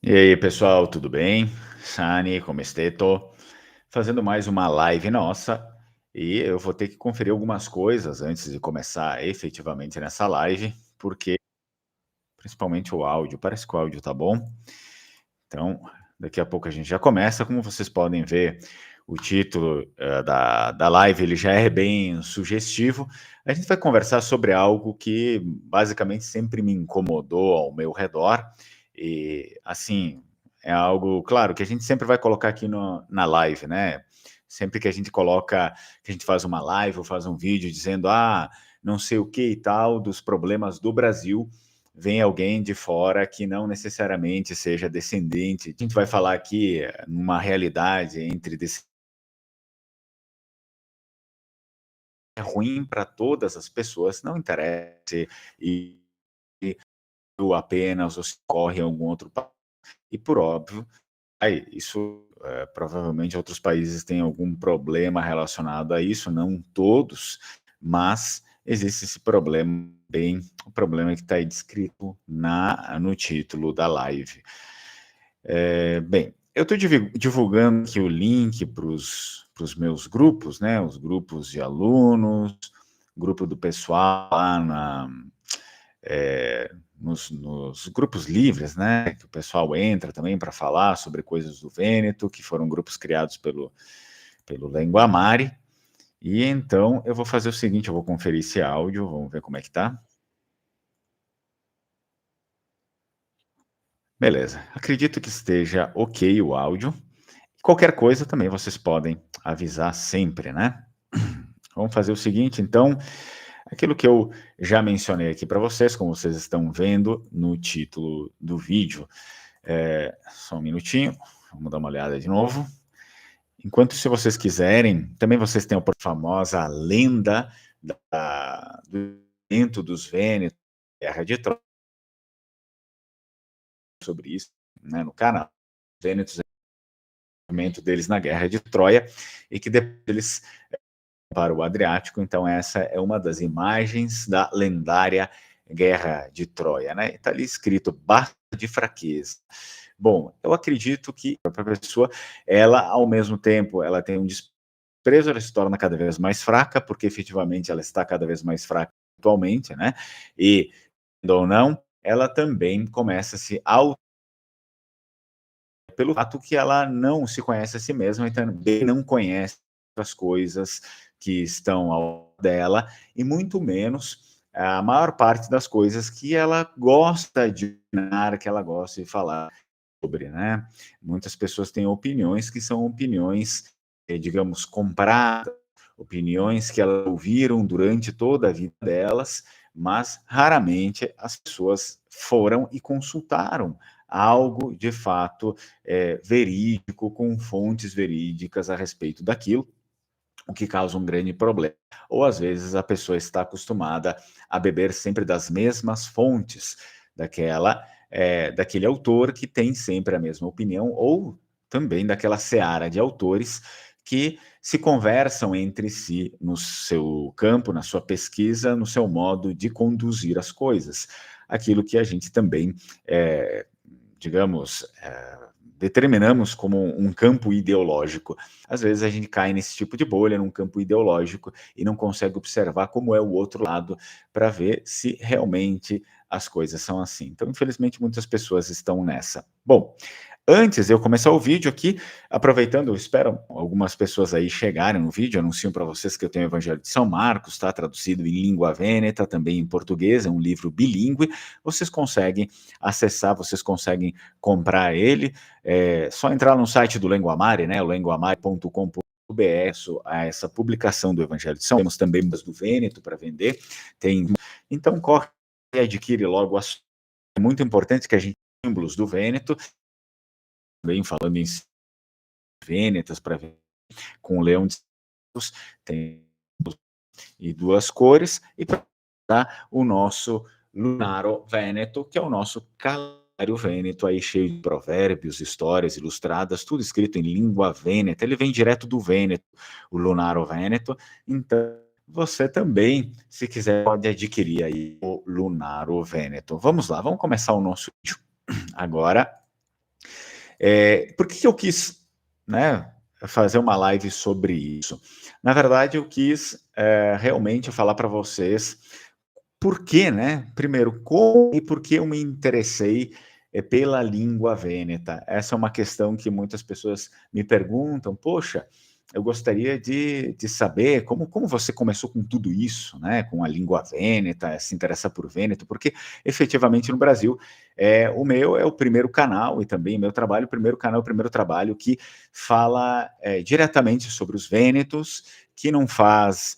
E aí, pessoal, tudo bem? Sani, como estou? Fazendo mais uma live nossa e eu vou ter que conferir algumas coisas antes de começar efetivamente nessa live, porque principalmente o áudio, parece que o áudio tá bom. Então, daqui a pouco a gente já começa. Como vocês podem ver, o título da live ele já é bem sugestivo. A gente vai conversar sobre algo que basicamente sempre me incomodou ao meu redor. E, assim, é algo, claro, que a gente sempre vai colocar aqui na live, né? Sempre que a gente coloca, que a gente faz uma live ou faz um vídeo dizendo, não sei o que e tal, dos problemas do Brasil, vem alguém de fora que não necessariamente seja descendente. A gente vai falar aqui numa realidade entre é ruim para todas as pessoas, não interessa e apenas ou se corre em algum outro país. E por óbvio, aí isso provavelmente outros países têm algum problema relacionado a isso, não todos, mas existe esse problema bem, o problema que está aí descrito no título da live. Bem, eu estou divulgando aqui o link para os meus grupos, né? Os grupos de alunos, grupo do pessoal lá nos grupos livres, né? Que o pessoal entra também para falar sobre coisas do Vêneto, que foram grupos criados pelo Lenguamare. E então eu vou fazer o seguinte: eu vou conferir esse áudio, vamos ver como é que tá. Beleza, acredito que esteja ok o áudio. Qualquer coisa também vocês podem avisar sempre, né? Vamos fazer o seguinte, então, aquilo que eu já mencionei aqui para vocês, como vocês estão vendo no título do vídeo. Só um minutinho, vamos dar uma olhada de novo. Enquanto, se vocês quiserem, também vocês têm a famosa lenda do evento dos Vênetos, Guerra de Troia, sobre isso, né, no canal. Vênetos, o momento deles na Guerra de Troia, e que depois eles para o Adriático. Então essa é uma das imagens da lendária Guerra de Troia, né? Está ali escrito basta de fraqueza. Bom, eu acredito que a própria pessoa, ela ao mesmo tempo, ela tem um desprezo, ela se torna cada vez mais fraca, porque efetivamente ela está cada vez mais fraca atualmente, né? E ou não, ela também começa a se auto pelo fato que ela não se conhece a si mesma e também não conhece as coisas que estão ao dela e muito menos a maior parte das coisas que ela gosta de opinar, que ela gosta de falar sobre, né? Muitas pessoas têm opiniões que são opiniões, digamos, compradas, opiniões que elas ouviram durante toda a vida delas, mas raramente as pessoas foram e consultaram algo de fato verídico, com fontes verídicas a respeito daquilo, o que causa um grande problema. Ou às vezes a pessoa está acostumada a beber sempre das mesmas fontes daquele autor que tem sempre a mesma opinião, ou também daquela seara de autores que se conversam entre si no seu campo, na sua pesquisa, no seu modo de conduzir as coisas. Aquilo que a gente também, digamos, determinamos como um campo ideológico. Às vezes a gente cai nesse tipo de bolha, num campo ideológico, e não consegue observar como é o outro lado para ver se realmente as coisas são assim. Então, infelizmente, muitas pessoas estão nessa. Bom, antes de eu começar o vídeo aqui, aproveitando, eu espero algumas pessoas aí chegarem no vídeo, anuncio para vocês que eu tenho o Evangelho de São Marcos, está traduzido em língua vêneta, também em português, é um livro bilíngue, vocês conseguem acessar, vocês conseguem comprar ele, só entrar no site do Lenguamare, né, o lenguamare.com.br, a essa publicação do Evangelho de São Marcos, temos também do Vêneto para vender, então corre e adquire logo, é muito importante que a gente símbolos do Vêneto, também falando em Vênetas para ver com o leão de tem e duas cores, e para o nosso Lunaro Vêneto, que é o nosso calendário vêneto, aí cheio de provérbios, histórias ilustradas, tudo escrito em língua vêneta. Ele vem direto do Vêneto, o Lunaro Vêneto. Então, você também, se quiser, pode adquirir aí o Lunaro Vêneto. Vamos lá, vamos começar o nosso vídeo agora. Por que eu quis, né, fazer uma live sobre isso? Na verdade, eu quis, realmente falar para vocês por que, né, primeiro, como e por que eu me interessei, pela língua vêneta. Essa é uma questão que muitas pessoas me perguntam: "Poxa, eu gostaria de saber como você começou com tudo isso, né, com a língua vêneta, se interessa por vêneto", porque efetivamente no Brasil, o meu é o primeiro canal e também meu trabalho, o primeiro canal, o primeiro trabalho que fala, diretamente sobre os vênetos, que não faz,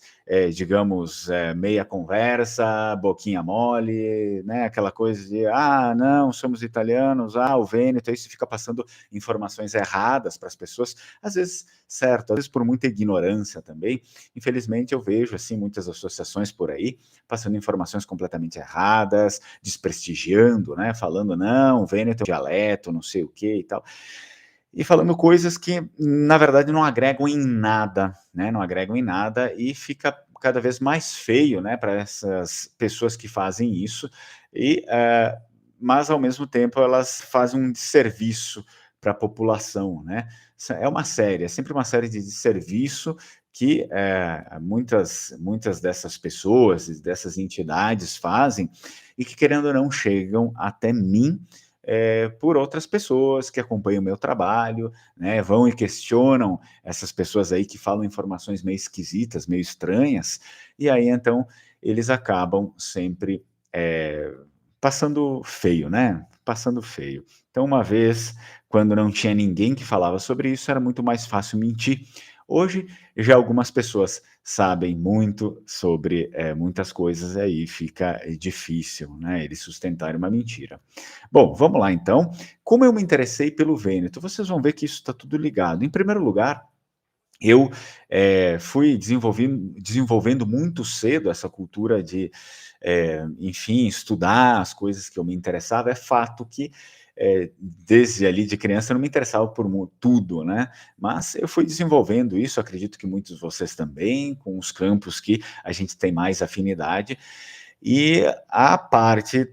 digamos, meia conversa, boquinha mole, né, aquela coisa de: "Ah, não, somos italianos, ah, o Vêneto", aí você fica passando informações erradas para as pessoas, às vezes certo, às vezes por muita ignorância também. Infelizmente eu vejo, assim, muitas associações por aí, passando informações completamente erradas, desprestigiando, né, falando: "Não, o Vêneto é um dialeto, não sei o quê e tal". E falando coisas que, na verdade, não agregam em nada, né, não agregam em nada e fica cada vez mais feio, né, para essas pessoas que fazem isso e, mas ao mesmo tempo elas fazem um desserviço para a população, né. É uma série, é sempre uma série de desserviço que, muitas dessas pessoas, dessas entidades fazem e que, querendo ou não, chegam até mim por outras pessoas que acompanham o meu trabalho, né, vão e questionam essas pessoas aí que falam informações meio esquisitas, meio estranhas, e aí então eles acabam sempre, passando feio, né, passando feio. Então uma vez, quando não tinha ninguém que falava sobre isso, era muito mais fácil mentir. Hoje, já algumas pessoas sabem muito sobre, muitas coisas, aí fica difícil, né, eles sustentarem uma mentira. Bom, vamos lá então. Como eu me interessei pelo Vêneto? Vocês vão ver que isso está tudo ligado. Em primeiro lugar, eu, fui desenvolvendo muito cedo essa cultura de, enfim, estudar as coisas que eu me interessava. É fato que, desde ali de criança eu não me interessava por tudo, né, mas eu fui desenvolvendo isso, acredito que muitos de vocês também, com os campos que a gente tem mais afinidade, e a parte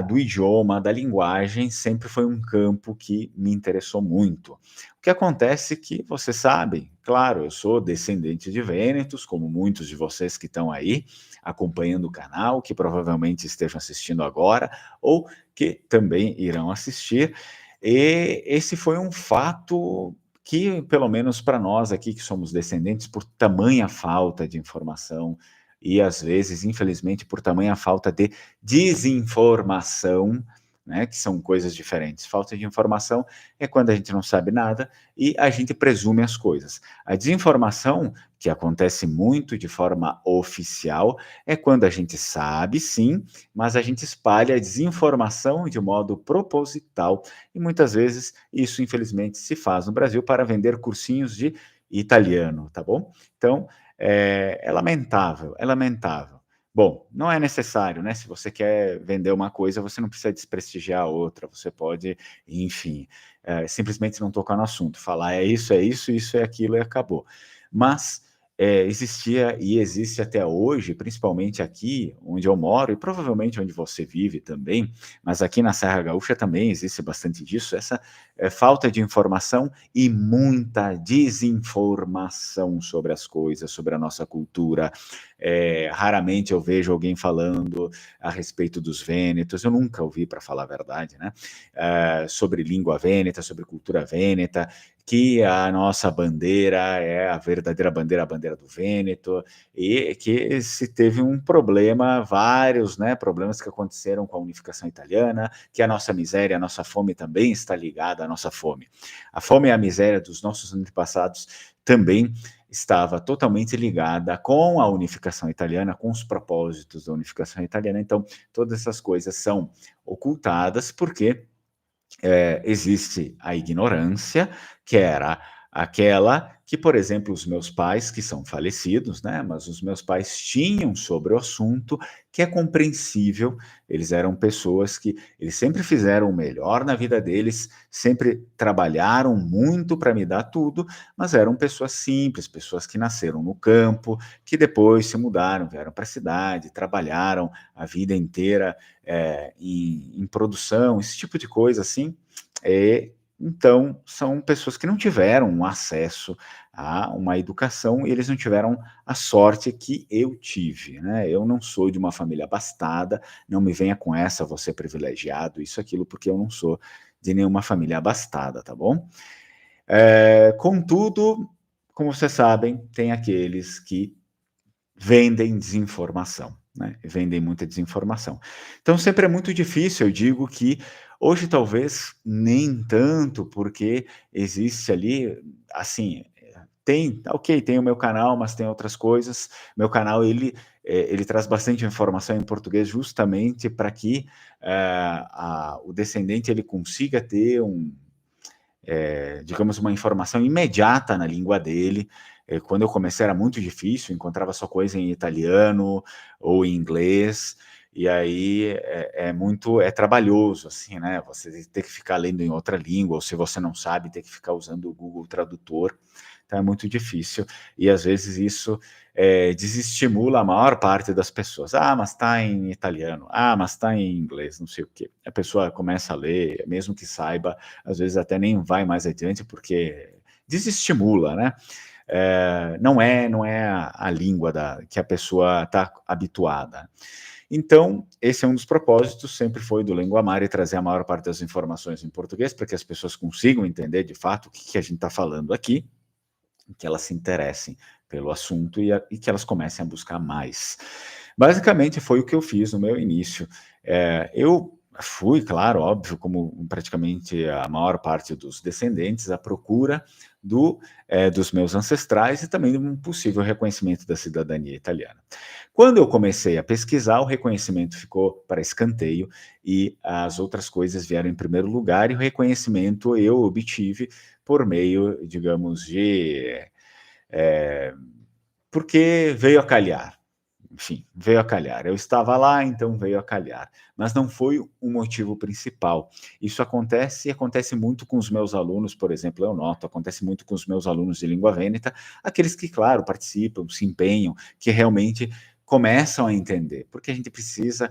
do idioma, da linguagem, sempre foi um campo que me interessou muito. O que acontece que vocês sabem, claro, eu sou descendente de vênetos, como muitos de vocês que estão aí acompanhando o canal, que provavelmente estejam assistindo agora, ou que também irão assistir. E esse foi um fato que, pelo menos para nós aqui que somos descendentes, por tamanha falta de informação, e às vezes, infelizmente, por tamanha falta de desinformação, né, que são coisas diferentes. Falta de informação é quando a gente não sabe nada e a gente presume as coisas. A desinformação, que acontece muito de forma oficial, é quando a gente sabe, sim, mas a gente espalha a desinformação de modo proposital e muitas vezes isso, infelizmente, se faz no Brasil para vender cursinhos de italiano, tá bom? Então, é lamentável, é lamentável. Bom, não é necessário, né, se você quer vender uma coisa, você não precisa desprestigiar a outra, você pode, enfim, simplesmente não tocar no assunto, falar: é isso é aquilo" e acabou. Mas, existia e existe até hoje, principalmente aqui onde eu moro e provavelmente onde você vive também, mas aqui na Serra Gaúcha também existe bastante disso, essa, falta de informação e muita desinformação sobre as coisas, sobre a nossa cultura. Raramente eu vejo alguém falando a respeito dos vênetos, eu nunca ouvi, para falar a verdade, né, sobre língua vêneta, sobre cultura vêneta, que a nossa bandeira é a verdadeira bandeira, a bandeira do Vêneto, e que se teve um problema, vários, né, problemas que aconteceram com a unificação italiana, que a nossa miséria, a nossa fome também está ligada à nossa fome. A fome e a miséria dos nossos antepassados também estava totalmente ligada com a unificação italiana, com os propósitos da unificação italiana. Então, todas essas coisas são ocultadas porque existe a ignorância, que era aquela que, por exemplo, os meus pais, que são falecidos, né, mas os meus pais tinham sobre o assunto, que é compreensível. Eles eram pessoas que eles sempre fizeram o melhor na vida deles, sempre trabalharam muito para me dar tudo, mas eram pessoas simples, pessoas que nasceram no campo, que depois se mudaram, vieram para a cidade, trabalharam a vida inteira em produção, esse tipo de coisa assim, é, Então, são pessoas que não tiveram um acesso a uma educação e eles não tiveram a sorte que eu tive, né. Eu não sou de uma família abastada, não me venha com essa, você é privilegiado, isso, aquilo, porque eu não sou de nenhuma família abastada, tá bom? Contudo, como vocês sabem, tem aqueles que vendem desinformação, né, vendem muita desinformação. Então sempre é muito difícil, eu digo que hoje talvez nem tanto, porque existe ali, assim, tem, ok, tem o meu canal, mas tem outras coisas. Meu canal ele traz bastante informação em português justamente para que, o descendente ele consiga ter digamos, uma informação imediata na língua dele. Quando eu comecei era muito difícil, encontrava só coisa em italiano ou em inglês, e aí é trabalhoso, assim, né, você ter que ficar lendo em outra língua, ou se você não sabe, ter que ficar usando o Google Tradutor, então é muito difícil, e às vezes isso, desestimula a maior parte das pessoas. "Ah, mas está em italiano. Ah, mas está em inglês", não sei o quê. A pessoa começa a ler, mesmo que saiba, às vezes até nem vai mais adiante, porque desestimula, né. Não é a língua que a pessoa está habituada. Então, esse é um dos propósitos, sempre foi do Linguamare, trazer a maior parte das informações em português, para que as pessoas consigam entender, de fato, o que a gente está falando aqui, que elas se interessem pelo assunto e que elas comecem a buscar mais. Basicamente foi o que eu fiz no meu início. Eu fui, claro, óbvio, como praticamente a maior parte dos descendentes, à procura dos meus ancestrais e também de um possível reconhecimento da cidadania italiana. Quando eu comecei a pesquisar, o reconhecimento ficou para escanteio e as outras coisas vieram em primeiro lugar, e o reconhecimento eu obtive por meio, digamos, eh, porque veio a calhar. Enfim, veio a calhar. Eu estava lá, então veio a calhar. Mas não foi o motivo principal. Isso acontece e acontece muito com os meus alunos, por exemplo, eu noto, acontece muito com os meus alunos de língua vêneta, aqueles que, claro, participam, se empenham, que realmente começam a entender, porque a gente precisa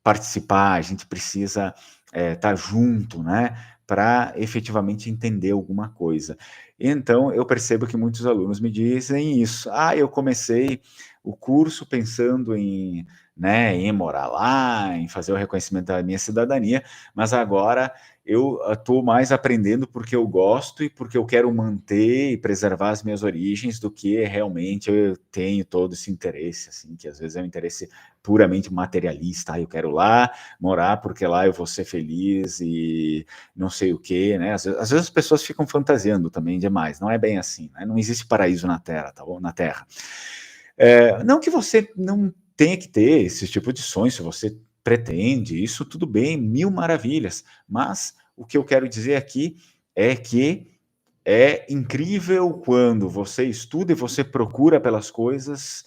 participar, a gente precisa estar junto, né, para efetivamente entender alguma coisa. Então, eu percebo que muitos alunos me dizem isso: "Ah, eu comecei o curso pensando em, né, em morar lá, em fazer o reconhecimento da minha cidadania, mas agora eu estou mais aprendendo porque eu gosto e porque eu quero manter e preservar as minhas origens, do que realmente eu tenho todo esse interesse", assim, que às vezes é um interesse puramente materialista. "Ah, eu quero lá morar porque lá eu vou ser feliz e não sei o quê", né. Às vezes as pessoas ficam fantasiando também demais, não é bem assim, né, não existe paraíso na terra, tá bom, na terra. Não que você não tenha que ter esse tipo de sonho, se você pretende, isso tudo bem, mil maravilhas, mas o que eu quero dizer aqui é que é incrível quando você estuda e você procura pelas coisas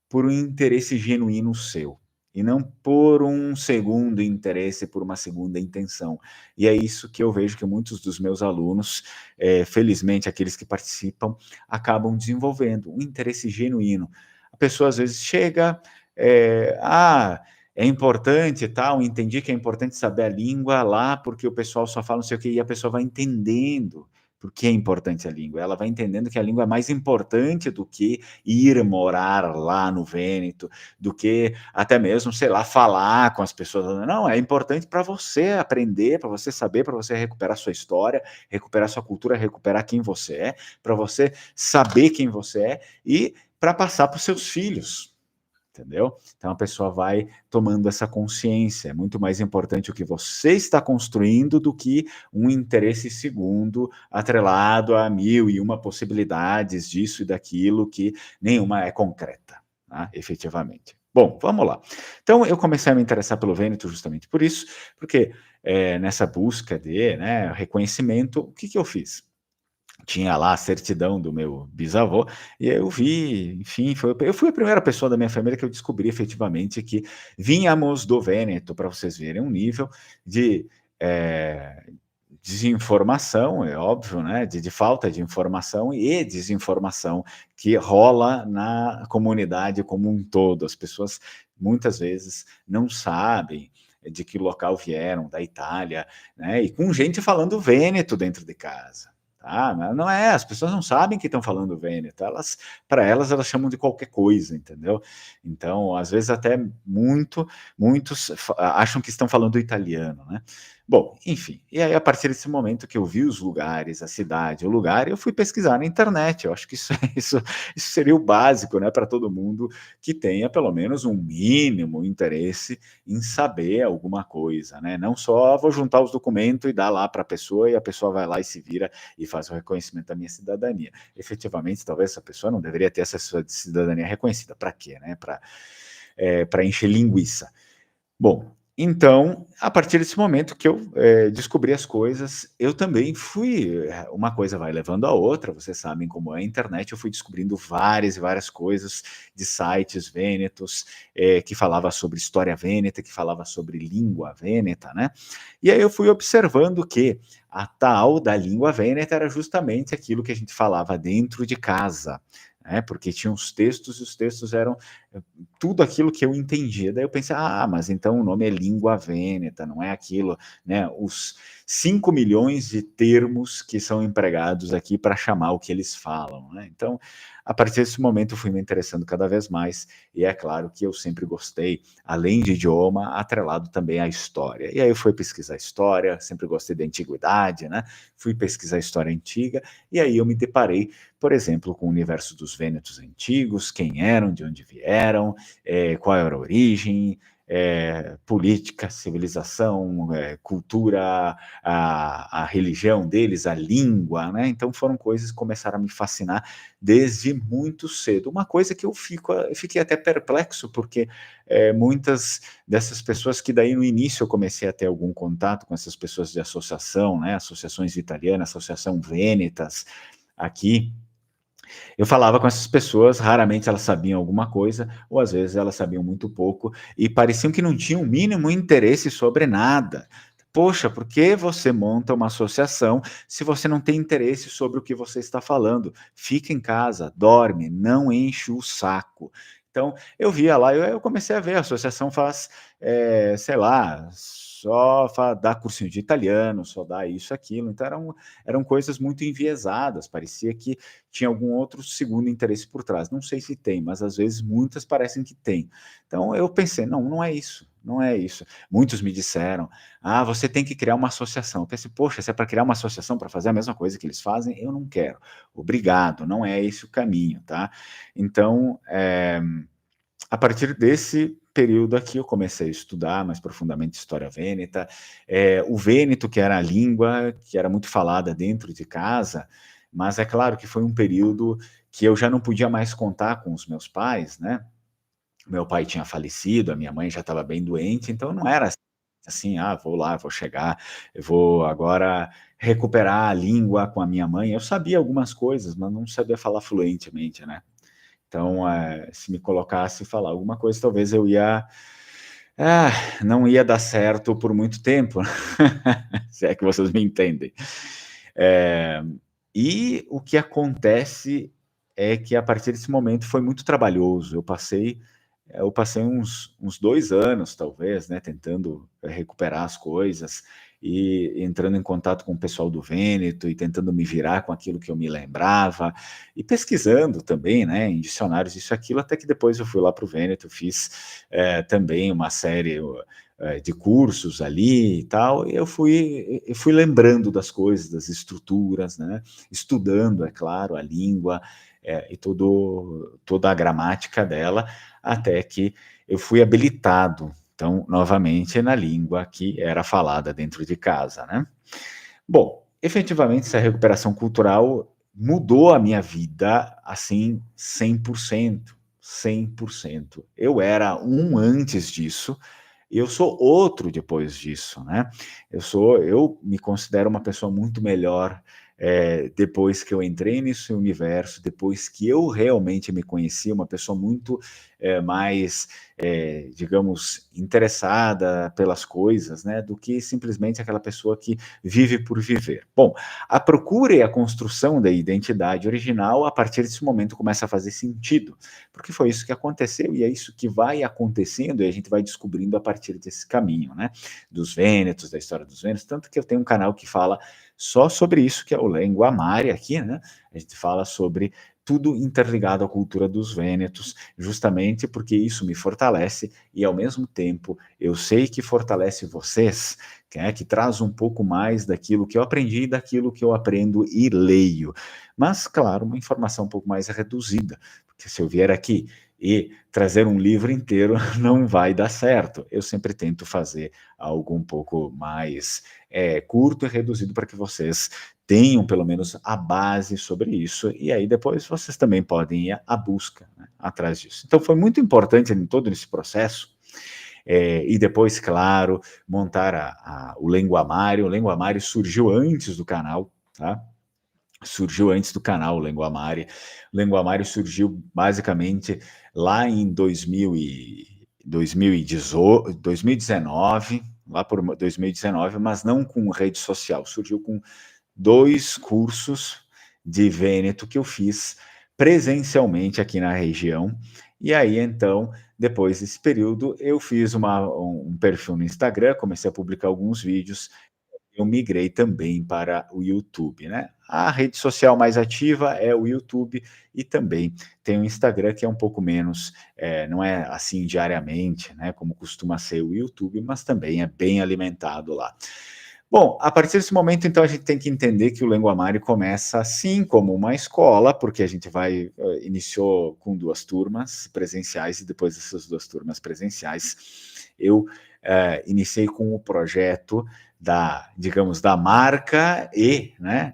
por um interesse genuíno seu, e não por um segundo interesse, por uma segunda intenção. E é isso que eu vejo que muitos dos meus alunos, felizmente aqueles que participam, acabam desenvolvendo, um interesse genuíno. A pessoa às vezes chega, é importante e tal, entendi que é importante saber a língua lá, porque o pessoal só fala não sei o quê, e a pessoa vai entendendo por que é importante a língua. Ela vai entendendo que a língua é mais importante do que ir morar lá no Vêneto, do que até mesmo, sei lá, falar com as pessoas. Não, é importante para você aprender, para você saber, para você recuperar sua história, recuperar sua cultura, recuperar quem você é, para você saber quem você é e para passar para os seus filhos. Entendeu? Então a pessoa vai tomando essa consciência. É muito mais importante o que você está construindo do que um interesse segundo atrelado a mil e uma possibilidades disso e daquilo, que nenhuma é concreta, tá, efetivamente. Bom, vamos lá. Então eu comecei a me interessar pelo Vêneto justamente por isso, porque nessa busca de, né, reconhecimento, o que eu fiz? Tinha lá a certidão do meu bisavô, e eu vi, enfim, eu fui a primeira pessoa da minha família que eu descobri efetivamente que vínhamos do Vêneto, para vocês verem um nível de desinformação, é óbvio, né, de falta de informação e desinformação que rola na comunidade como um todo. As pessoas muitas vezes não sabem, de que local vieram, da Itália, né, e com gente falando vêneto dentro de casa. Tá? Não é, as pessoas não sabem que estão falando vêneto, para elas, elas chamam de qualquer coisa, entendeu? Então, às vezes até muitos acham que estão falando italiano, né? Bom, enfim, e aí a partir desse momento que eu vi os lugares, a cidade, o lugar, eu fui pesquisar na internet. Eu acho que isso seria o básico, né, para todo mundo que tenha pelo menos um mínimo interesse em saber alguma coisa, né? Não só vou juntar os documentos e dar lá para a pessoa e a pessoa vai lá e se vira e faz o reconhecimento da minha cidadania. Efetivamente, talvez essa pessoa não deveria ter essa sua cidadania reconhecida. Para quê, né? Para encher linguiça. Bom, então, a partir desse momento que eu descobri as coisas, eu também fui. Uma coisa vai levando a outra, vocês sabem como é a internet. Eu fui descobrindo várias e várias coisas de sites vênetos, que falava sobre história vêneta, que falava sobre língua vêneta, né? E aí eu fui observando que a tal da língua vêneta era justamente aquilo que a gente falava dentro de casa, né? Porque tinha os textos, e os textos eram tudo aquilo que eu entendia. Daí eu pensei, mas então o nome é língua vêneta, não é aquilo, né? Os 5 milhões de termos que são empregados aqui para chamar o que eles falam, né? Então, a partir desse momento, eu fui me interessando cada vez mais, e é claro que eu sempre gostei, além de idioma, atrelado também à história. E aí eu fui pesquisar história, sempre gostei da antiguidade, né? Fui pesquisar história antiga, e aí eu me deparei, por exemplo, com o universo dos vênetos antigos, quem eram, de onde vieram, qual era a origem, política, civilização, cultura, a religião deles, a língua, né? Então foram coisas que começaram a me fascinar desde muito cedo. Uma coisa que eu fiquei até perplexo, porque muitas dessas pessoas que daí no início eu comecei a ter algum contato com essas pessoas de associação, né? Associações italianas, Associação Vênetas, aqui, eu falava com essas pessoas, raramente elas sabiam alguma coisa, ou às vezes elas sabiam muito pouco, e pareciam que não tinham o mínimo interesse sobre nada. Poxa, por que você monta uma associação se você não tem interesse sobre o que você está falando? Fica em casa, dorme, não enche o saco. Então, eu via lá, eu comecei a ver, a associação faz, sei lá, dá cursinho de italiano, só dá isso, aquilo. Então, eram coisas muito enviesadas, parecia que tinha algum outro segundo interesse por trás. Não sei se tem, mas às vezes muitas parecem que tem. Então eu pensei, não é isso, não é isso. Muitos me disseram, você tem que criar uma associação. Eu pensei, poxa, se é para criar uma associação para fazer a mesma coisa que eles fazem, eu não quero. Obrigado, não é esse o caminho, tá? Então, a partir desse período aqui, eu comecei a estudar mais profundamente história vêneta. O vêneto, que era a língua que era muito falada dentro de casa, mas é claro que foi um período que eu já não podia mais contar com os meus pais, né? Meu pai tinha falecido, a minha mãe já estava bem doente, então não era assim, vou lá, vou chegar, eu vou agora recuperar a língua com a minha mãe. Eu sabia algumas coisas, mas não sabia falar fluentemente, né? Então, se me colocasse falar alguma coisa, talvez eu não ia dar certo por muito tempo, se é que vocês me entendem. E o que acontece é que a partir desse momento foi muito trabalhoso. Eu passei uns 2 anos, talvez, né, tentando recuperar as coisas e entrando em contato com o pessoal do Vêneto e tentando me virar com aquilo que eu me lembrava e pesquisando também, né, em dicionários, isso e aquilo, até que depois eu fui lá para o Vêneto, fiz também uma série de cursos ali e tal, e eu fui lembrando das coisas, das estruturas, né, estudando, é claro, a língua e toda a gramática dela, até que eu fui habilitado, então, novamente, na língua que era falada dentro de casa, né? Bom, efetivamente, essa recuperação cultural mudou a minha vida, assim, 100%, 100%. Eu era um antes disso, e eu sou outro depois disso, né? Eu me considero uma pessoa muito melhor depois que eu entrei nesse universo, depois que eu realmente me conheci, uma pessoa muito mais, digamos, interessada pelas coisas, né, do que simplesmente aquela pessoa que vive por viver. Bom, a procura e a construção da identidade original, a partir desse momento, começa a fazer sentido, porque foi isso que aconteceu e é isso que vai acontecendo e a gente vai descobrindo a partir desse caminho, né, dos Vênetos, da história dos Vênetos, tanto que eu tenho um canal que fala só sobre isso, que é o Lenguamare aqui, né, a gente fala sobre tudo interligado à cultura dos Vênetos, justamente porque isso me fortalece e, ao mesmo tempo, eu sei que fortalece vocês, que traz um pouco mais daquilo que eu aprendi e daquilo que eu aprendo e leio. Mas, claro, uma informação um pouco mais reduzida, porque se eu vier aqui e trazer um livro inteiro não vai dar certo. Eu sempre tento fazer algo um pouco mais curto e reduzido para que vocês tenham pelo menos a base sobre isso, e aí depois vocês também podem ir à busca, né, atrás disso. Então foi muito importante em todo esse processo, e depois, claro, montar o Lenguamare. O Lenguamare surgiu antes do canal, tá? Surgiu antes do canal, o Lenguamare. O Lenguamare surgiu basicamente lá em 2019, lá por 2019, mas não com rede social, surgiu com 2 cursos de Vêneto que eu fiz presencialmente aqui na região. E aí, então, depois desse período, eu fiz um perfil no Instagram, comecei a publicar alguns vídeos, eu migrei também para o YouTube, né? A rede social mais ativa é o YouTube e também tem o Instagram, que é um pouco menos, não é assim diariamente, né, como costuma ser o YouTube, mas também é bem alimentado lá. Bom, a partir desse momento, então, a gente tem que entender que o Lenguamare começa, assim, como uma escola, porque a gente iniciou com 2 turmas presenciais, e depois dessas 2 turmas presenciais, eu iniciei com o projeto digamos, da marca e, né,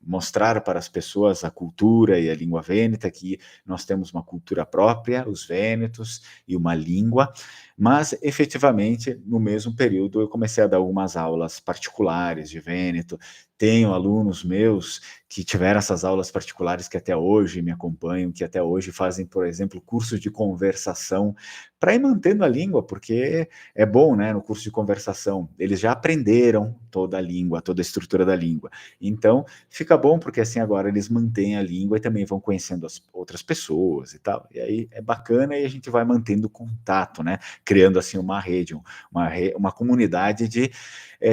mostrar para as pessoas a cultura e a língua vêneta, que nós temos uma cultura própria, os vênetos, e uma língua, mas efetivamente no mesmo período eu comecei a dar algumas aulas particulares de vêneto. Tenho alunos meus que tiveram essas aulas particulares que até hoje me acompanham, que até hoje fazem, por exemplo, cursos de conversação para ir mantendo a língua, porque é bom, né, no curso de conversação, eles já aprenderam toda a língua, toda a estrutura da língua. Então, fica bom porque assim agora eles mantêm a língua e também vão conhecendo as outras pessoas e tal. E aí é bacana e a gente vai mantendo contato, né? Criando assim uma rede, uma comunidade de,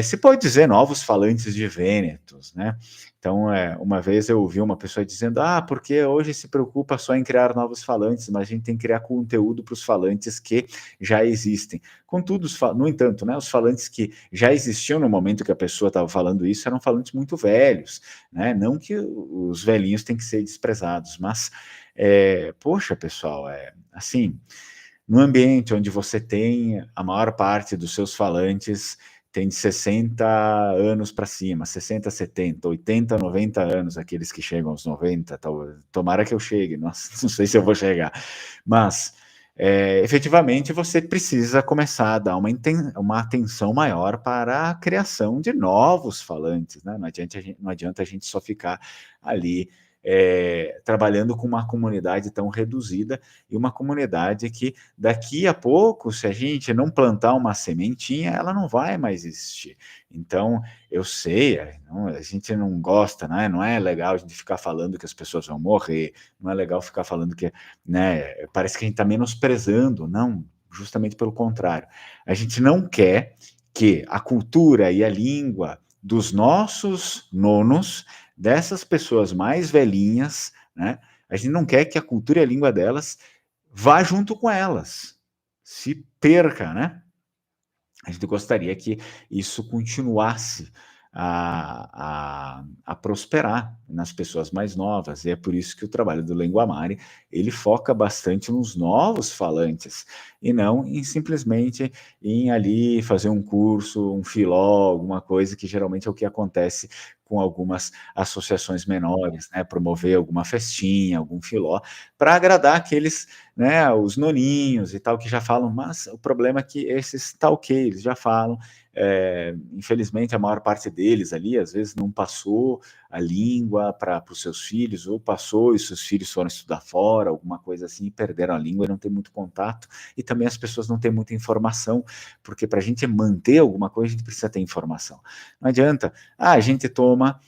se pode dizer, novos falantes de Vênetos, né? Então, uma vez eu ouvi uma pessoa dizendo, porque hoje se preocupa só em criar novos falantes, mas a gente tem que criar conteúdo para os falantes que já existem. Contudo, no entanto, né, os falantes que já existiam no momento que a pessoa estava falando isso eram falantes muito velhos, né? Não que os velhinhos têm que ser desprezados, mas, poxa, pessoal, assim, no ambiente onde você tem a maior parte dos seus falantes tem de 60 anos para cima, 60, 70, 80, 90 anos, aqueles que chegam aos 90, tomara que eu chegue, nossa, não sei se eu vou chegar, mas efetivamente você precisa começar a dar uma atenção maior para a criação de novos falantes, né? Não adianta a gente só ficar ali trabalhando com uma comunidade tão reduzida e uma comunidade que daqui a pouco, se a gente não plantar uma sementinha, ela não vai mais existir. Então, eu sei, a gente não gosta, né? Não é legal a gente ficar falando que as pessoas vão morrer, não é legal ficar falando que, né, parece que a gente está menosprezando, não, justamente pelo contrário. A gente não quer que a cultura e a língua dos nossos nonos, dessas pessoas mais velhinhas, né, a gente não quer que a cultura e a língua delas vá junto com elas, se perca, né? A gente gostaria que isso continuasse a prosperar nas pessoas mais novas, e é por isso que o trabalho do Lenguamare, ele foca bastante nos novos falantes, e não em simplesmente em ali fazer um curso, um filó, alguma coisa que geralmente é o que acontece com algumas associações menores, né, promover alguma festinha, algum filó, para agradar aqueles, né, os noninhos e tal, que já falam, mas o problema é que esses tá ok, eles já falam, infelizmente a maior parte deles ali, às vezes não passou a língua para os seus filhos, ou passou e seus filhos foram estudar fora, alguma coisa assim, e perderam a língua e não tem muito contato, e também as pessoas não têm muita informação, porque para a gente manter alguma coisa, a gente precisa ter informação. Não adianta, a gente toma,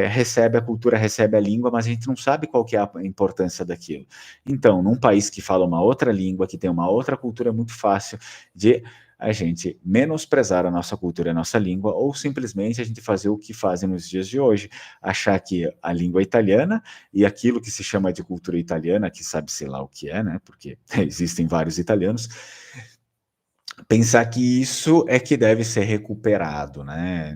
recebe a cultura, recebe a língua, mas a gente não sabe qual que é a importância daquilo. Então, num país que fala uma outra língua, que tem uma outra cultura, é muito fácil de a gente menosprezar a nossa cultura e a nossa língua, ou simplesmente a gente fazer o que fazem nos dias de hoje, achar que a língua italiana e aquilo que se chama de cultura italiana, que sabe-se lá o que é, né, porque existem vários italianos, pensar que isso é que deve ser recuperado, né?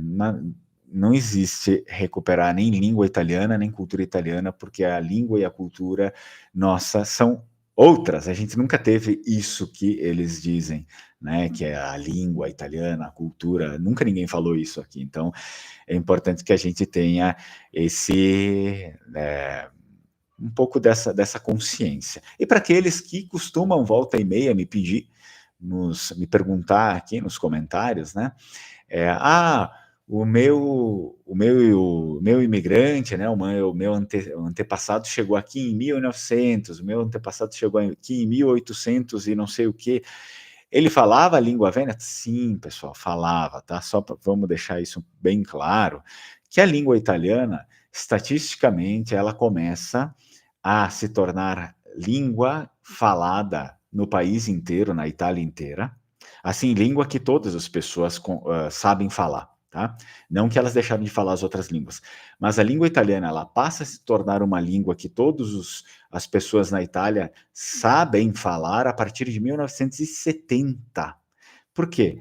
Não existe recuperar nem língua italiana, nem cultura italiana, porque a língua e a cultura nossa são outras. A gente nunca teve isso que eles dizem, né? Que é a língua italiana, a cultura. Nunca ninguém falou isso aqui. Então, é importante que a gente tenha esse, um pouco dessa consciência. E para aqueles que costumam volta e meia me pedir, me perguntar aqui nos comentários, né? O meu imigrante, né? O meu antepassado chegou aqui em 1900, o meu antepassado chegou aqui em 1800 e não sei o quê. Ele falava a língua vêneta? Sim, pessoal, falava, tá? Vamos deixar isso bem claro, que a língua italiana, estatisticamente, ela começa a se tornar língua falada no país inteiro, na Itália inteira, assim, língua que todas as pessoas sabem falar, tá? Não que elas deixaram de falar as outras línguas, mas a língua italiana, ela passa a se tornar uma língua que todas as pessoas na Itália sabem falar a partir de 1970. Por quê?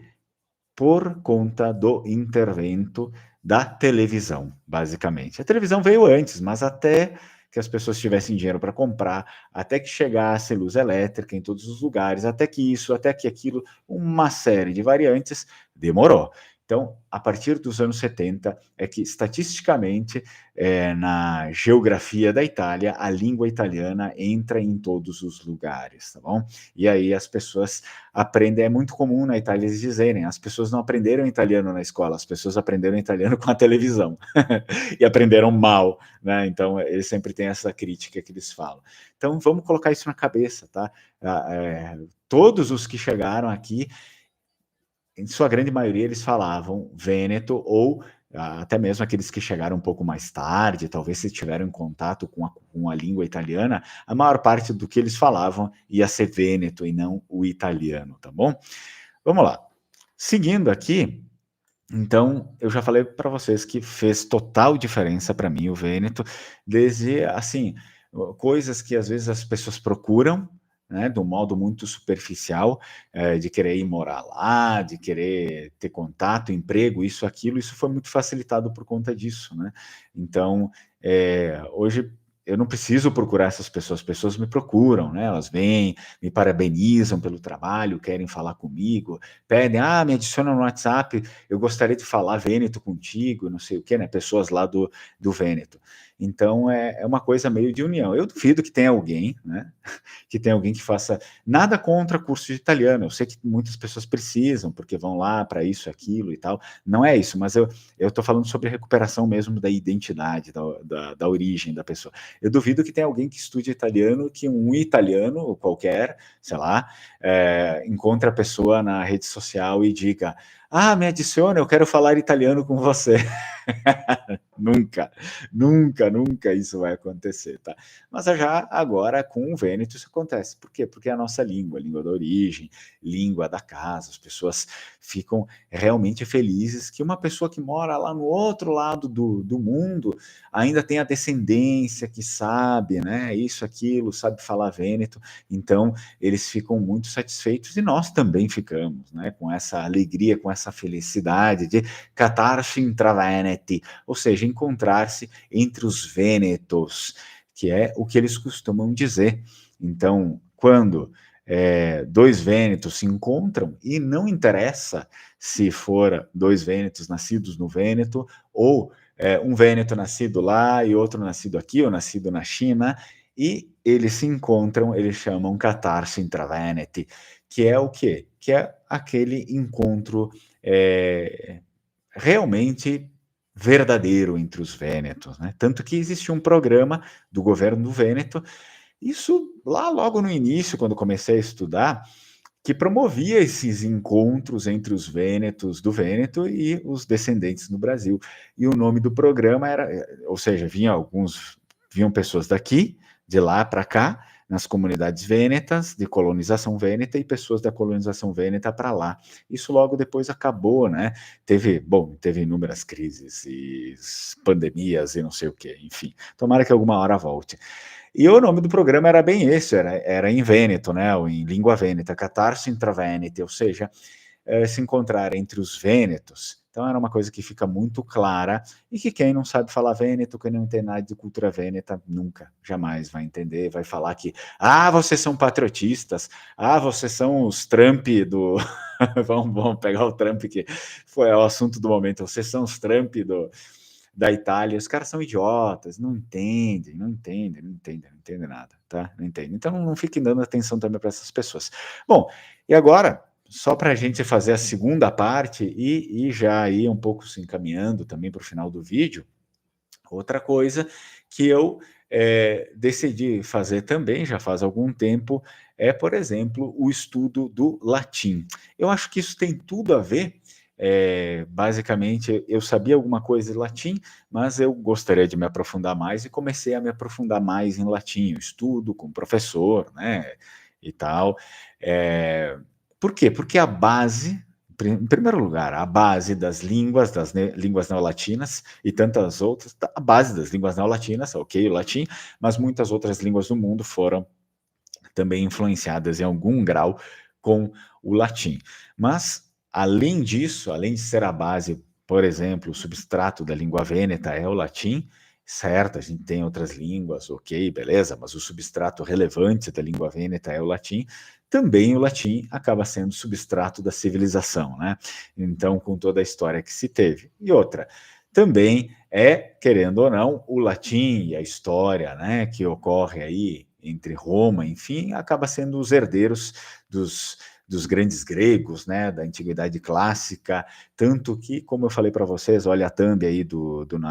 Por conta do intervento da televisão, basicamente. A televisão veio antes, mas até que as pessoas tivessem dinheiro para comprar, até que chegasse luz elétrica em todos os lugares, até que isso, até que aquilo, uma série de variantes, demorou. Então, a partir dos anos 70, é que, estatisticamente, na geografia da Itália, a língua italiana entra em todos os lugares, tá bom? E aí as pessoas aprendem, é muito comum na Itália eles dizerem, as pessoas não aprenderam italiano na escola, as pessoas aprenderam italiano com a televisão, e aprenderam mal, né? Então, eles sempre têm essa crítica que eles falam. Então, vamos colocar isso na cabeça, tá? Todos os que chegaram aqui, em sua grande maioria, eles falavam vêneto, ou até mesmo aqueles que chegaram um pouco mais tarde, talvez se tiveram em contato com a língua italiana, a maior parte do que eles falavam ia ser vêneto e não o italiano, tá bom? Vamos lá. Seguindo aqui, então, eu já falei para vocês que fez total diferença para mim o vêneto, desde, assim, coisas que às vezes as pessoas procuram, né, de um modo muito superficial, de querer ir morar lá, de querer ter contato, emprego, isso, aquilo, isso foi muito facilitado por conta disso, né? Então, hoje eu não preciso procurar essas pessoas, as pessoas me procuram, né? Elas vêm, me parabenizam pelo trabalho, querem falar comigo, pedem, me adiciona no WhatsApp, eu gostaria de falar Vêneto contigo, não sei o quê, né? Pessoas lá do Vêneto. Então, é uma coisa meio de união. Eu duvido que tenha alguém, né? Que tenha alguém que faça nada contra curso de italiano. Eu sei que muitas pessoas precisam, porque vão lá para isso, aquilo e tal. Não é isso, mas eu estou falando sobre recuperação mesmo da identidade, da origem da pessoa. Eu duvido que tenha alguém que estude italiano, que um italiano qualquer, sei lá, encontre a pessoa na rede social e diga: me adiciona, eu quero falar italiano com você. Nunca, nunca, nunca isso vai acontecer, tá? Mas já agora com o Vêneto isso acontece. Por quê? Porque é a nossa língua, a língua da origem, língua da casa, as pessoas ficam realmente felizes que uma pessoa que mora lá no outro lado do mundo ainda tem a descendência que sabe, né? Isso, aquilo, sabe falar Vêneto, então eles ficam muito satisfeitos e nós também ficamos, né? Com essa alegria, com essa felicidade de catarse intra Veneti, ou seja, encontrar-se entre os vênetos, que é o que eles costumam dizer. Então, quando dois vênetos se encontram, e não interessa se for dois vênetos nascidos no Vêneto, ou um vêneto nascido lá e outro nascido aqui, ou nascido na China, e eles se encontram, eles chamam catarse intra Veneti, que é o quê? Que é aquele encontro realmente verdadeiro entre os vênetos, né? Tanto que existe um programa do governo do Vêneto, isso lá logo no início, quando comecei a estudar, que promovia esses encontros entre os vênetos do Vêneto e os descendentes no Brasil. E o nome do programa era, ou seja, vinham pessoas daqui, de lá para cá, nas comunidades vênetas, de colonização vêneta, e pessoas da colonização vêneta para lá. Isso logo depois acabou, né? Teve inúmeras crises e pandemias e não sei o quê, enfim. Tomara que alguma hora volte. E o nome do programa era bem esse, era em Vêneto, né, ou em língua vêneta, Catarse Intravenete, ou seja, se encontrar entre os vênetos. Então era uma coisa que fica muito clara e que quem não sabe falar vêneto, quem não entende nada de cultura vêneta, nunca, jamais vai entender, vai falar que, vocês são patriotistas, vocês são os Trump do... vamos pegar o Trump, que foi o assunto do momento, vocês são os Trump da Itália, os caras são idiotas, não entendem nada, tá? Não entendem. Então não fiquem dando atenção também para essas pessoas. Bom, e agora, só para a gente fazer a segunda parte e já ir um pouco se encaminhando também para o final do vídeo, outra coisa que eu decidi fazer também, já faz algum tempo, é, por exemplo, o estudo do latim. Eu acho que isso tem tudo a ver. Basicamente, eu sabia alguma coisa de latim, mas eu gostaria de me aprofundar mais e comecei a me aprofundar mais em latim. Eu estudo com professor, né, e tal. Por quê? Porque a base, em primeiro lugar, a base das línguas línguas neolatinas e tantas outras, a base das línguas neolatinas, ok, o latim, mas muitas outras línguas do mundo foram também influenciadas em algum grau com o latim. Mas, além disso, além de ser a base, por exemplo, o substrato da língua vêneta é o latim, certo, a gente tem outras línguas, ok, beleza, mas o substrato relevante da língua vêneta é o latim, também o latim acaba sendo substrato da civilização, né? Então, com toda a história que se teve. E outra, também querendo ou não, o latim e a história, né, que ocorre aí entre Roma, enfim, acaba sendo os herdeiros dos grandes gregos, né, da antiguidade clássica, tanto que, como eu falei para vocês, olha a thumb aí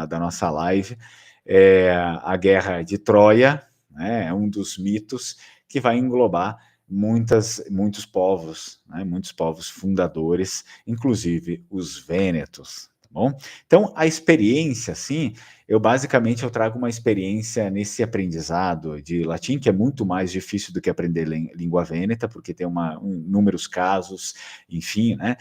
da nossa live, a Guerra de Troia, né, é um dos mitos que vai englobar muitos povos, né, muitos povos fundadores, inclusive os vênetos. Tá bom? Então, a experiência, assim, eu trago uma experiência nesse aprendizado de latim, que é muito mais difícil do que aprender língua vêneta, porque tem inúmeros casos, enfim, né?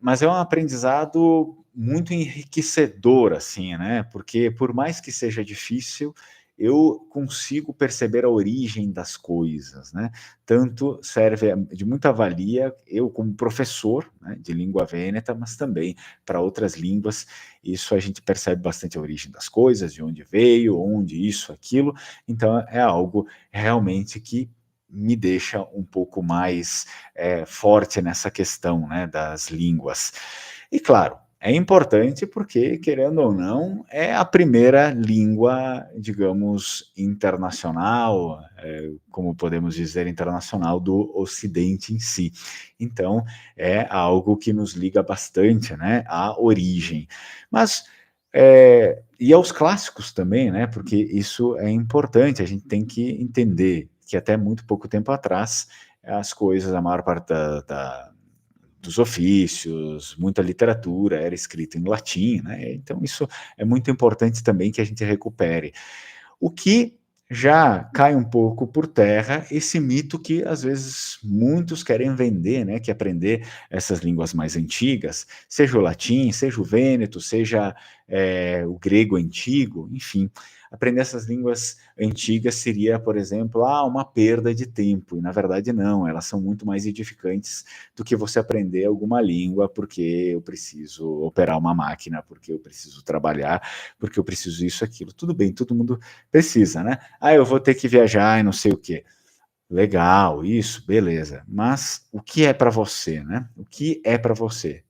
Mas é um aprendizado muito enriquecedor, assim, né? Porque por mais que seja difícil, eu consigo perceber a origem das coisas, né? Tanto serve de muita valia, eu como professor, né, de língua vêneta, mas também para outras línguas, isso a gente percebe bastante a origem das coisas, de onde veio, onde isso, aquilo, então é algo realmente que me deixa um pouco mais forte nessa questão, né, das línguas. E claro, é importante porque, querendo ou não, é a primeira língua, digamos, internacional, como podemos dizer, internacional do Ocidente em si. Então, é algo que nos liga bastante, né, à origem. Mas, e aos clássicos também, né, porque isso é importante, a gente tem que entender que até muito pouco tempo atrás, as coisas, a maior parte dos ofícios, muita literatura era escrita em latim, né? Então isso é muito importante também que a gente recupere. O que já cai um pouco por terra esse mito que às vezes muitos querem vender, né? Que aprender essas línguas mais antigas, seja o latim, seja o vêneto, seja o grego antigo, enfim, aprender essas línguas antigas seria, por exemplo, uma perda de tempo. E na verdade não, elas são muito mais edificantes do que você aprender alguma língua porque eu preciso operar uma máquina, porque eu preciso trabalhar, porque eu preciso isso, aquilo. Tudo bem, todo mundo precisa, né? Eu vou ter que viajar e não sei o quê. Legal, isso, beleza. Mas o que é para você, né? O que é para você?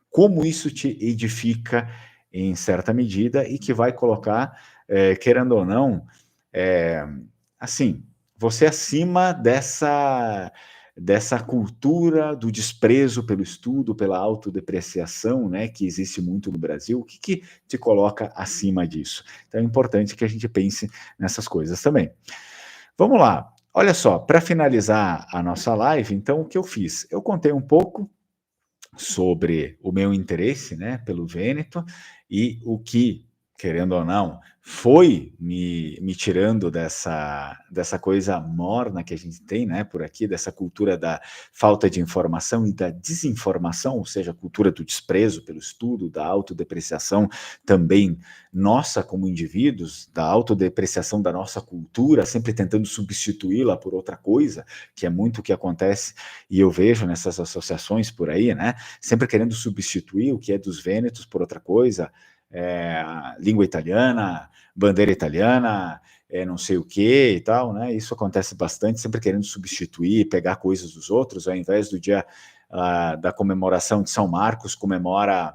Como isso te edifica em certa medida e que vai colocar, querendo ou não, assim, você acima dessa cultura do desprezo pelo estudo, pela autodepreciação, né, que existe muito no Brasil. O que que te coloca acima disso? Então é importante que a gente pense nessas coisas também. Vamos lá. Olha só, para finalizar a nossa live, então o que eu fiz? Eu contei um pouco sobre o meu interesse, né, pelo Vêneto e o que, querendo ou não, foi me tirando dessa coisa morna que a gente tem, né, por aqui, dessa cultura da falta de informação e da desinformação, ou seja, a cultura do desprezo pelo estudo, da autodepreciação também nossa como indivíduos, da autodepreciação da nossa cultura, sempre tentando substituí-la por outra coisa, que é muito o que acontece e eu vejo nessas associações por aí, né, sempre querendo substituir o que é dos Vênetos por outra coisa, língua italiana, bandeira italiana, não sei o que e tal, né? Isso acontece bastante, sempre querendo substituir, pegar coisas dos outros, ao invés do dia da comemoração de São Marcos, comemora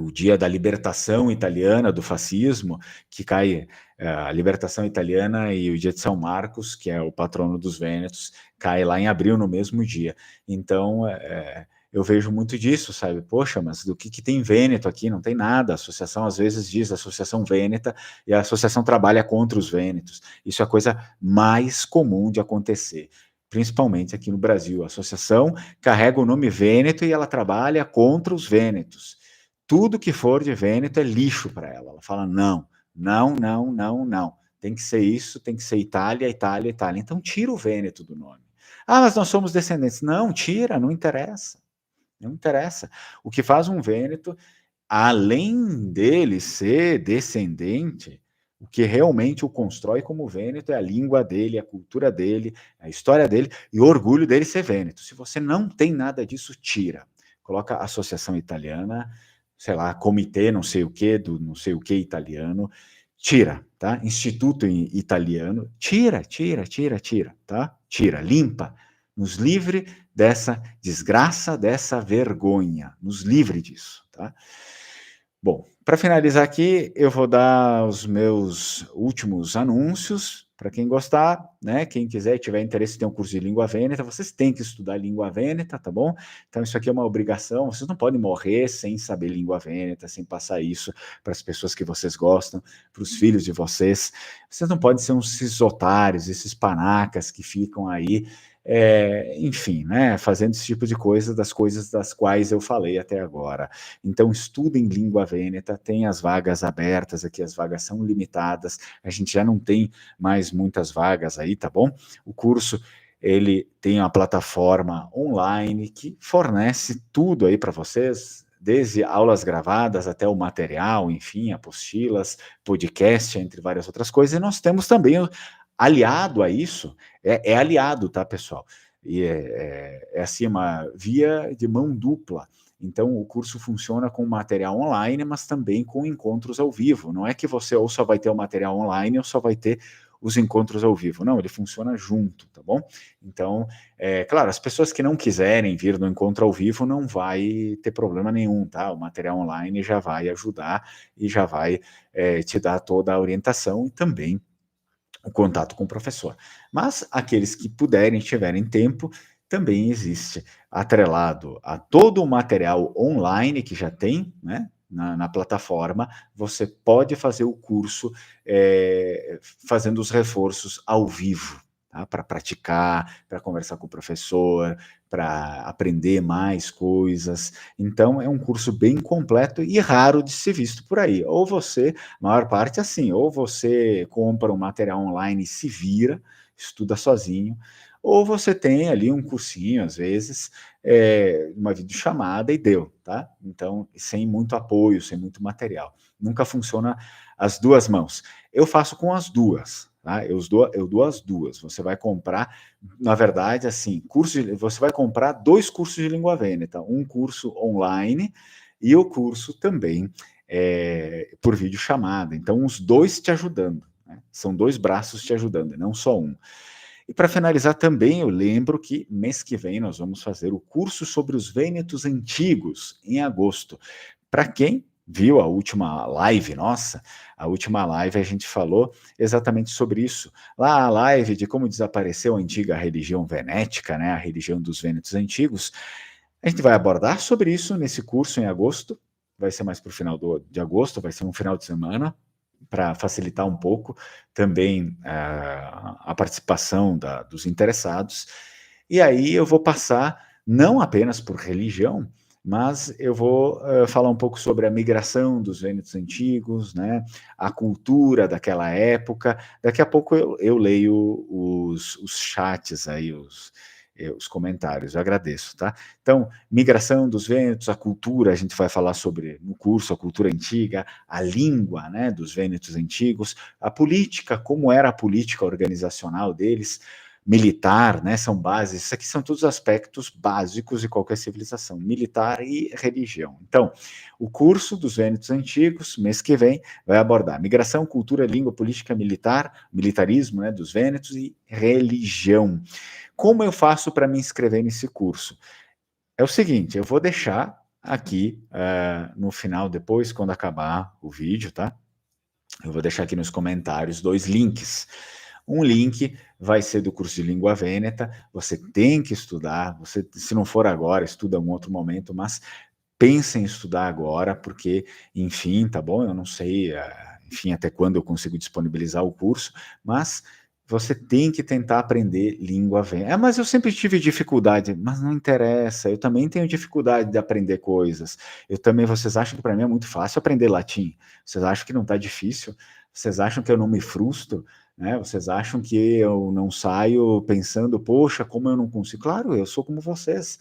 o dia da libertação italiana do fascismo, que cai a libertação italiana e o dia de São Marcos, que é o patrono dos Vênetos, cai lá em abril no mesmo dia. Então, eu vejo muito disso, sabe? Poxa, mas do que tem Vêneto aqui? Não tem nada. A associação às vezes diz Associação Vêneta e a associação trabalha contra os Vênetos. Isso é a coisa mais comum de acontecer, principalmente aqui no Brasil. A associação carrega o nome Vêneto e ela trabalha contra os Vênetos. Tudo que for de Vêneto é lixo para ela. Ela fala não, não, não, não, não. Tem que ser isso, tem que ser Itália, Itália, Itália. Então tira o Vêneto do nome. Ah, mas nós somos descendentes. Não, tira, não interessa. Não interessa. O que faz um Vêneto, além dele ser descendente, o que realmente o constrói como Vêneto é a língua dele, a cultura dele, a história dele e o orgulho dele ser Vêneto. Se você não tem nada disso, tira. Coloca a Associação Italiana, sei lá, comitê não sei o que, do não sei o que italiano, tira, tá? Instituto Italiano, tira, tá? Tira, limpa, nos livre dessa desgraça, dessa vergonha, nos livre disso, tá? Bom, para finalizar aqui, eu vou dar os meus últimos anúncios para quem gostar, né? Quem quiser e tiver interesse, tem um curso de língua vêneta, vocês têm que estudar língua vêneta, tá bom? Então isso aqui é uma obrigação, vocês não podem morrer sem saber língua vêneta, sem passar isso para as pessoas que vocês gostam, para os filhos de vocês. Vocês não podem ser esses otários, esses panacas que ficam aí enfim, né, fazendo esse tipo de coisa, das coisas das quais eu falei até agora. Então, estudem língua vêneta, tem as vagas abertas aqui, as vagas são limitadas, a gente já não tem mais muitas vagas aí, tá bom? O curso, ele tem uma plataforma online que fornece tudo aí para vocês, desde aulas gravadas até o material, enfim, apostilas, podcast, entre várias outras coisas, e nós temos também aliado a isso, aliado, tá, pessoal? E é assim, uma via de mão dupla. Então, o curso funciona com material online, mas também com encontros ao vivo. Não é que você ou só vai ter o material online ou só vai ter os encontros ao vivo. Não, ele funciona junto, tá bom? Então, claro, as pessoas que não quiserem vir no encontro ao vivo não vai ter problema nenhum, tá? O material online já vai ajudar e já vai te dar toda a orientação e também o contato com o professor. Mas aqueles que puderem, tiverem tempo, também existe, atrelado a todo o material online que já tem, né, na plataforma, você pode fazer o curso fazendo os reforços ao vivo, tá? Para praticar, para conversar com o professor, para aprender mais coisas. Então, é um curso bem completo e raro de ser visto por aí. Ou você, a maior parte é assim, ou você compra um material online e se vira, estuda sozinho, ou você tem ali um cursinho, às vezes, uma videochamada e deu, tá? Então, sem muito apoio, sem muito material. Nunca funciona as duas mãos. Eu faço com as duas, tá? Eu dou as duas. Você vai comprar, na verdade, assim, você vai comprar 2 cursos de língua vêneta, um curso online e o curso também por videochamada. Então, os dois te ajudando, né? São 2 braços te ajudando, não só um. E para finalizar também, eu lembro que mês que vem nós vamos fazer o curso sobre os vênetos antigos, em agosto. Para quem viu a última live nossa, a última live a gente falou exatamente sobre isso. Lá a live de como desapareceu a antiga religião venética, né, a religião dos vênetos antigos, a gente vai abordar sobre isso nesse curso em agosto, vai ser mais para o final de agosto, vai ser um final de semana, para facilitar um pouco também a participação dos interessados. E aí eu vou passar não apenas por religião, mas eu vou falar um pouco sobre a migração dos vênetos antigos, né, a cultura daquela época. Daqui a pouco eu leio os chats aí, os comentários, eu agradeço, tá? Então, migração dos vênetos, a cultura, a gente vai falar sobre no curso, a cultura antiga, a língua, né, dos vênetos antigos, a política, como era a política organizacional deles, militar, né, são bases, isso aqui são todos aspectos básicos de qualquer civilização, militar e religião. Então, o curso dos vênetos antigos, mês que vem, vai abordar migração, cultura, língua, política, militar, militarismo, né, dos vênetos e religião. Como eu faço para me inscrever nesse curso? É o seguinte, eu vou deixar aqui no final, depois, quando acabar o vídeo, tá? Eu vou deixar aqui nos comentários 2 links. Um link vai ser do curso de língua vêneta, você tem que estudar, você, se não for agora, estuda em um outro momento, mas pensa em estudar agora, porque, enfim, tá bom? Eu não sei, enfim, até quando eu consigo disponibilizar o curso, mas você tem que tentar aprender língua vêneta. Mas eu sempre tive dificuldade, mas não interessa, eu também tenho dificuldade de aprender coisas. Eu também, vocês acham que para mim é muito fácil aprender latim? Vocês acham que não está difícil? Vocês acham que eu não me frustro? Né? Vocês acham que eu não saio pensando, poxa, como eu não consigo? Claro, eu sou como vocês.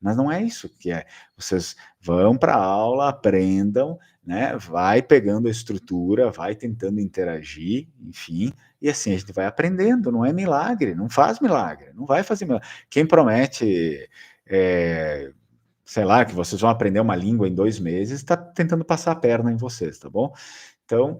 Mas não é isso que é. Vocês vão para a aula, aprendam, né? Vai pegando a estrutura, vai tentando interagir, enfim, e assim a gente vai aprendendo. Não é milagre, não faz milagre, não vai fazer milagre. Quem promete, sei lá, que vocês vão aprender uma língua em 2 meses, está tentando passar a perna em vocês, tá bom? Então,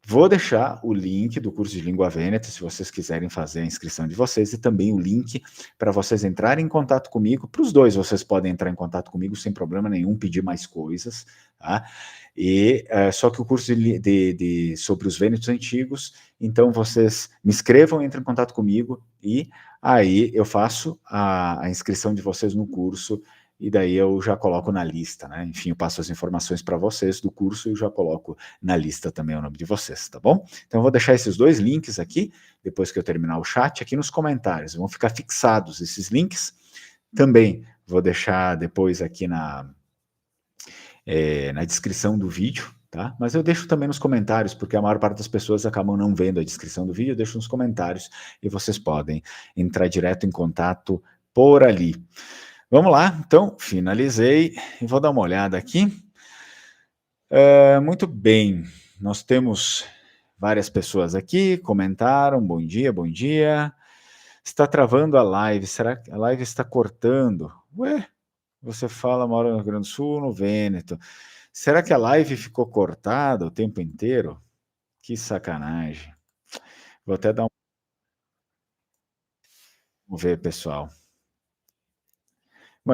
vou deixar o link do curso de língua vêneta, se vocês quiserem fazer a inscrição de vocês, e também o link para vocês entrarem em contato comigo. Para os dois, vocês podem entrar em contato comigo sem problema nenhum, pedir mais coisas, tá? E só que o curso sobre os vênetos antigos, então vocês me escrevam, entrem em contato comigo, e aí eu faço a inscrição de vocês no curso, e daí eu já coloco na lista, né? Enfim, eu passo as informações para vocês do curso e eu já coloco na lista também o nome de vocês, tá bom? Então eu vou deixar esses 2 links aqui, depois que eu terminar o chat, aqui nos comentários. Vão ficar fixados esses links. Também vou deixar depois aqui na descrição do vídeo, tá? Mas eu deixo também nos comentários, porque a maior parte das pessoas acabam não vendo a descrição do vídeo, eu deixo nos comentários e vocês podem entrar direto em contato por ali. Vamos lá, então, finalizei e vou dar uma olhada aqui. Muito bem, nós temos várias pessoas aqui, comentaram, bom dia, bom dia. Está travando a live, será que a live está cortando? Ué, você fala, mora no Rio Grande do Sul, no Vêneto. Será que a live ficou cortada o tempo inteiro? Que sacanagem. Vou até dar um... Vamos ver, pessoal.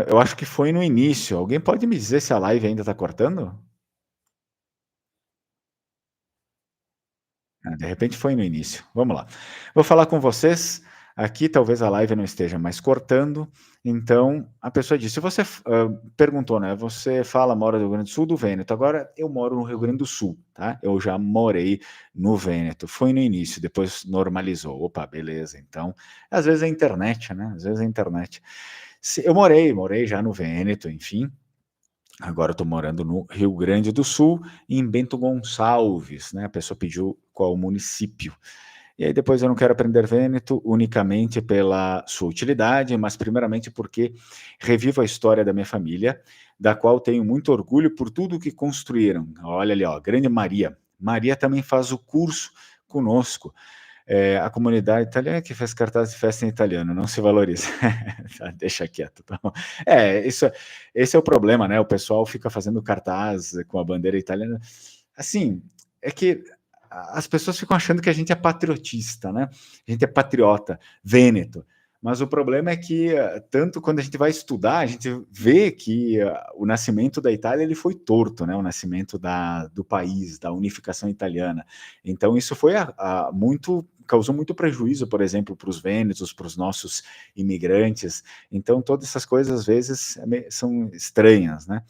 Eu acho que foi no início. Alguém pode me dizer se a live ainda está cortando? De repente foi no início. Vamos lá. Vou falar com vocês. Aqui talvez a live não esteja mais cortando. Então, a pessoa disse: você perguntou, né? Você fala, mora no Rio Grande do Sul, do Vêneto. Agora eu moro no Rio Grande do Sul, tá? Eu já morei no Vêneto. Foi no início, depois normalizou. Opa, beleza. Então, às vezes é internet, né? Às vezes é internet. Eu morei já no Vêneto, enfim. Agora eu estou morando no Rio Grande do Sul, em Bento Gonçalves, né? A pessoa pediu qual município. E aí depois eu não quero aprender Vêneto unicamente pela sua utilidade, mas primeiramente porque revivo a história da minha família, da qual tenho muito orgulho por tudo que construíram. Olha ali, ó, grande Maria. Maria também faz o curso conosco. A comunidade italiana que faz cartaz de festa em italiano, não se valoriza. Tá, deixa quieto. Tá bom? Esse é o problema, né? O pessoal fica fazendo cartaz com a bandeira italiana. Assim, é que as pessoas ficam achando que a gente é patriotista, né? A gente é patriota, vêneto. Mas o problema é que, tanto quando a gente vai estudar, a gente vê que o nascimento da Itália ele foi torto, né? O nascimento do país, da unificação italiana. Então isso foi muito causou muito prejuízo, por exemplo, para os vênetos, para os nossos imigrantes. Então todas essas coisas às vezes são estranhas, né?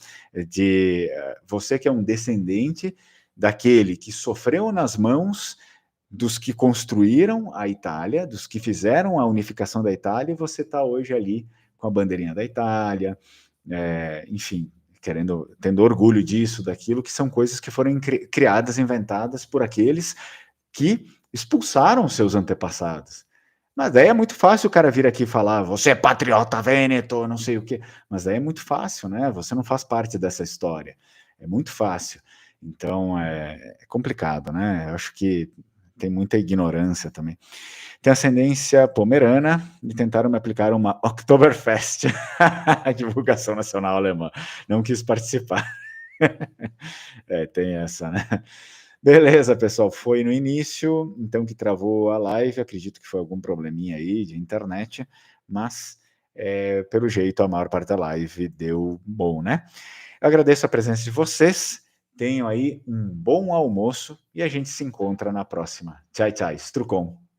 De você que é um descendente daquele que sofreu nas mãos dos que construíram a Itália, dos que fizeram a unificação da Itália, e você está hoje ali com a bandeirinha da Itália, enfim, tendo orgulho disso, daquilo, que são coisas que foram criadas, inventadas por aqueles que expulsaram seus antepassados. Mas daí é muito fácil o cara vir aqui e falar, você é patriota vêneto, não sei o quê. Mas daí é muito fácil, né? Você não faz parte dessa história. É muito fácil. Então é complicado, né? Eu acho que tem muita ignorância também. Tem ascendência pomerana e tentaram me aplicar uma Oktoberfest, a divulgação nacional alemã. Não quis participar. Tem essa, né? Beleza, pessoal, foi no início, então que travou a live, acredito que foi algum probleminha aí de internet, mas pelo jeito a maior parte da live deu bom, né? Eu agradeço a presença de vocês, tenham aí um bom almoço e a gente se encontra na próxima. Tchau, tchau, Strucon.